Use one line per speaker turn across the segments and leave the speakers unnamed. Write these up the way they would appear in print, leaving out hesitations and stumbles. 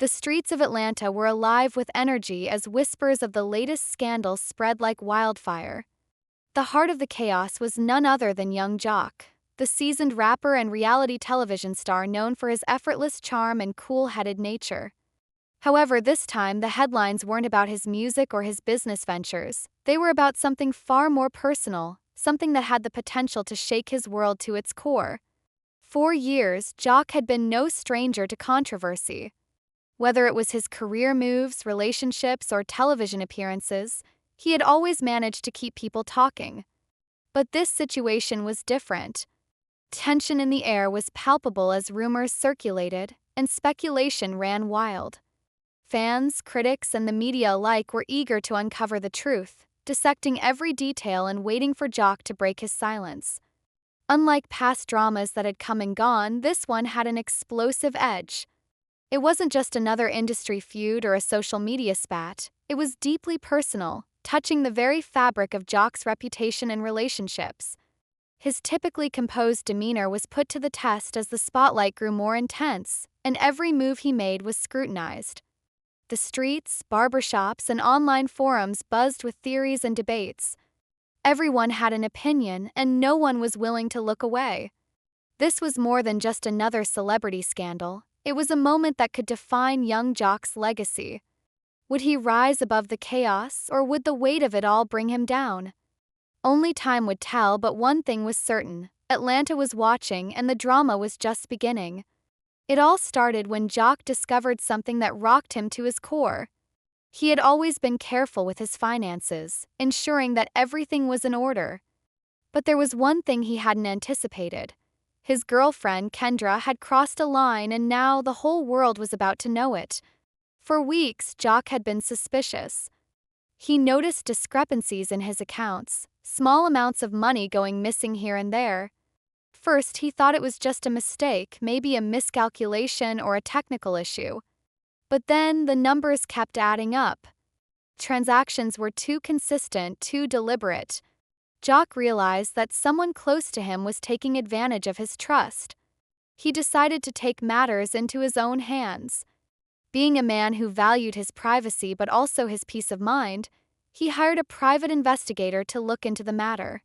The streets of Atlanta were alive with energy as whispers of the latest scandal spread like wildfire. The heart of the chaos was none other than young Jock, the seasoned rapper and reality television star known for his effortless charm and cool-headed nature. However, this time the headlines weren't about his music or his business ventures. They were about something far more personal, something that had the potential to shake his world to its core. For years, Jock had been no stranger to controversy. Whether it was his career moves, relationships, or television appearances, he had always managed to keep people talking. But this situation was different. Tension in the air was palpable as rumors circulated, and speculation ran wild. Fans, critics, and the media alike were eager to uncover the truth, dissecting every detail and waiting for Jock to break his silence. Unlike past dramas that had come and gone, this one had an explosive edge. It wasn't just another industry feud or a social media spat, it was deeply personal, touching the very fabric of Jock's reputation and relationships. His typically composed demeanor was put to the test as the spotlight grew more intense, and every move he made was scrutinized. The streets, barbershops, and online forums buzzed with theories and debates. Everyone had an opinion, and no one was willing to look away. This was more than just another celebrity scandal. It was a moment that could define young Jock's legacy. Would he rise above the chaos, or would the weight of it all bring him down? Only time would tell, but one thing was certain: Atlanta was watching, and the drama was just beginning. It all started when Jock discovered something that rocked him to his core. He had always been careful with his finances, ensuring that everything was in order. But there was one thing he hadn't anticipated. His girlfriend, Kendra, had crossed a line, and now the whole world was about to know it. For weeks, Jock had been suspicious. He noticed discrepancies in his accounts, small amounts of money going missing here and there. First, he thought it was just a mistake, maybe a miscalculation or a technical issue. But then the numbers kept adding up. Transactions were too consistent, too deliberate. Jock realized that someone close to him was taking advantage of his trust. He decided to take matters into his own hands. Being a man who valued his privacy but also his peace of mind, he hired a private investigator to look into the matter.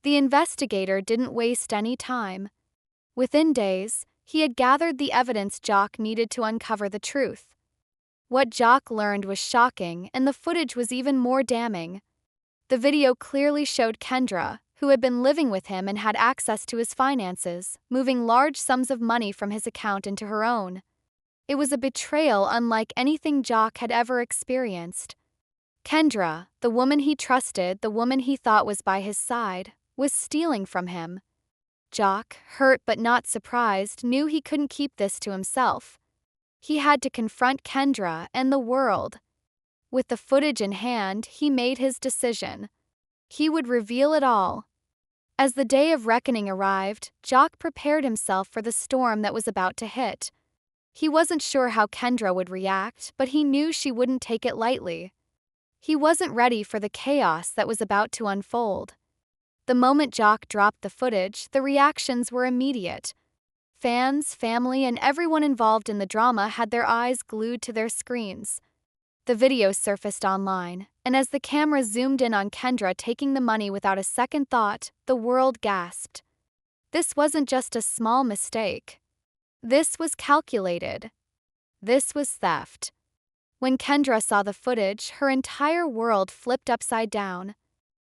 The investigator didn't waste any time. Within days, he had gathered the evidence Jock needed to uncover the truth. What Jock learned was shocking, and the footage was even more damning. The video clearly showed Kendra, who had been living with him and had access to his finances, moving large sums of money from his account into her own. It was a betrayal unlike anything Jock had ever experienced. Kendra, the woman he trusted, the woman he thought was by his side, was stealing from him. Jock, hurt but not surprised, knew he couldn't keep this to himself. He had to confront Kendra and the world. With the footage in hand, he made his decision. He would reveal it all. As the day of reckoning arrived, Jock prepared himself for the storm that was about to hit. He wasn't sure how Kendra would react, but he knew she wouldn't take it lightly. He wasn't ready for the chaos that was about to unfold. The moment Jock dropped the footage, the reactions were immediate. Fans, family, and everyone involved in the drama had their eyes glued to their screens. The video surfaced online, and as the camera zoomed in on Kendra taking the money without a second thought, the world gasped. This wasn't just a small mistake. This was calculated. This was theft. When Kendra saw the footage, her entire world flipped upside down.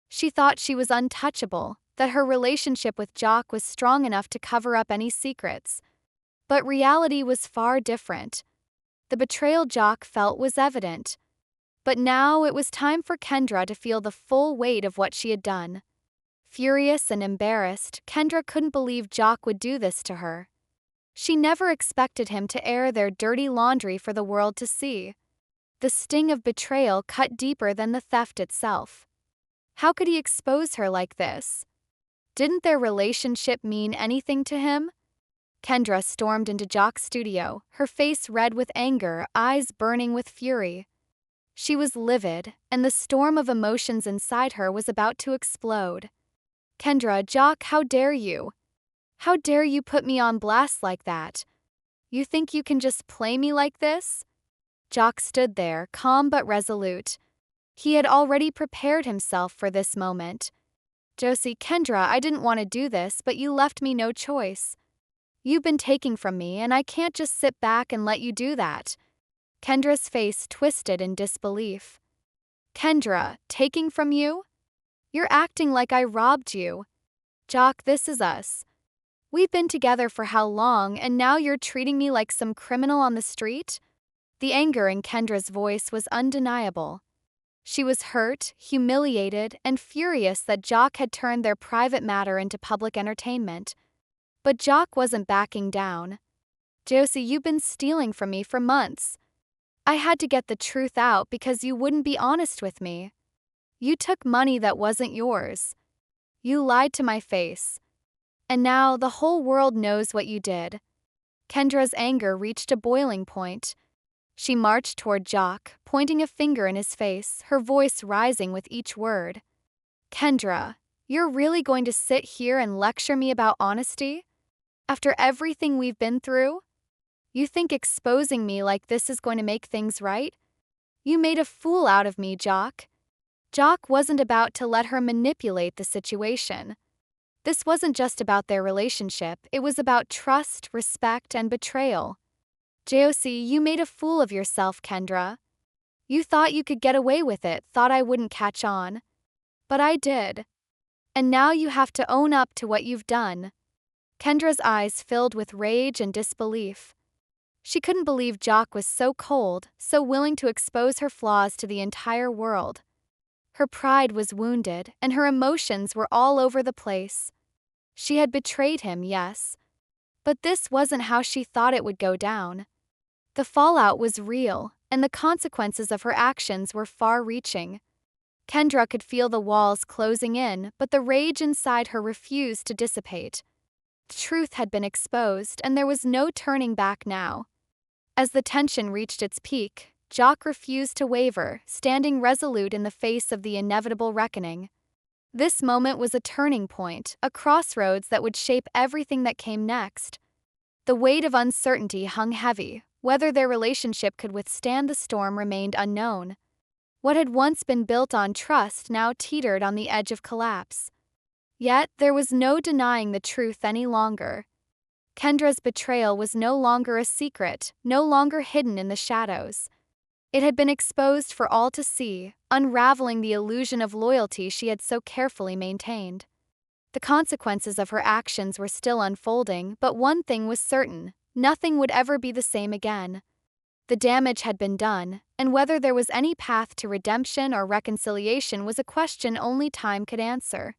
She thought she was untouchable, that her relationship with Jock was strong enough to cover up any secrets. But reality was far different. The betrayal Jock felt was evident. But now it was time for Kendra to feel the full weight of what she had done. Furious and embarrassed, Kendra couldn't believe Jock would do this to her. She never expected him to air their dirty laundry for the world to see. The sting of betrayal cut deeper than the theft itself. How could he expose her like this? Didn't their relationship mean anything to him? Kendra stormed into Jock's studio, her face red with anger, eyes burning with fury. She was livid, and the storm of emotions inside her was about to explode. "Kendra, Jock, how dare you? How dare you put me on blast like that? You think you can just play me like this?" Jock stood there, calm but resolute. He had already prepared himself for this moment. Josie, Kendra, I didn't want to do this, but you left me no choice. You've been taking from me, and I can't just sit back and let you do that. Kendra's face twisted in disbelief. Kendra, taking from you? You're acting like I robbed you. Jock, this is us. We've been together for how long, and now you're treating me like some criminal on the street? The anger in Kendra's voice was undeniable. She was hurt, humiliated, and furious that Jock had turned their private matter into public entertainment. But Jock wasn't backing down. Josie, you've been stealing from me for months. I had to get the truth out because you wouldn't be honest with me. You took money that wasn't yours. You lied to my face. And now the whole world knows what you did. Kendra's anger reached a boiling point. She marched toward Jock, pointing a finger in his face, her voice rising with each word. Kendra, you're really going to sit here and lecture me about honesty? After everything we've been through? You think exposing me like this is going to make things right? You made a fool out of me, Jock. Jock wasn't about to let her manipulate the situation. This wasn't just about their relationship, it was about trust, respect, and betrayal. Josie, you made a fool of yourself, Kendra. You thought you could get away with it, thought I wouldn't catch on. But I did. And now you have to own up to what you've done. Kendra's eyes filled with rage and disbelief. She couldn't believe Jock was so cold, so willing to expose her flaws to the entire world. Her pride was wounded, and her emotions were all over the place. She had betrayed him, yes. But this wasn't how she thought it would go down. The fallout was real, and the consequences of her actions were far-reaching. Kendra could feel the walls closing in, but the rage inside her refused to dissipate. The truth had been exposed, and there was no turning back now. As the tension reached its peak, Jock refused to waver, standing resolute in the face of the inevitable reckoning. This moment was a turning point, a crossroads that would shape everything that came next. The weight of uncertainty hung heavy. Whether their relationship could withstand the storm remained unknown. What had once been built on trust now teetered on the edge of collapse. Yet there was no denying the truth any longer. Kendra's betrayal was no longer a secret, no longer hidden in the shadows. It had been exposed for all to see, unraveling the illusion of loyalty she had so carefully maintained. The consequences of her actions were still unfolding, but one thing was certain: nothing would ever be the same again. The damage had been done, and whether there was any path to redemption or reconciliation was a question only time could answer.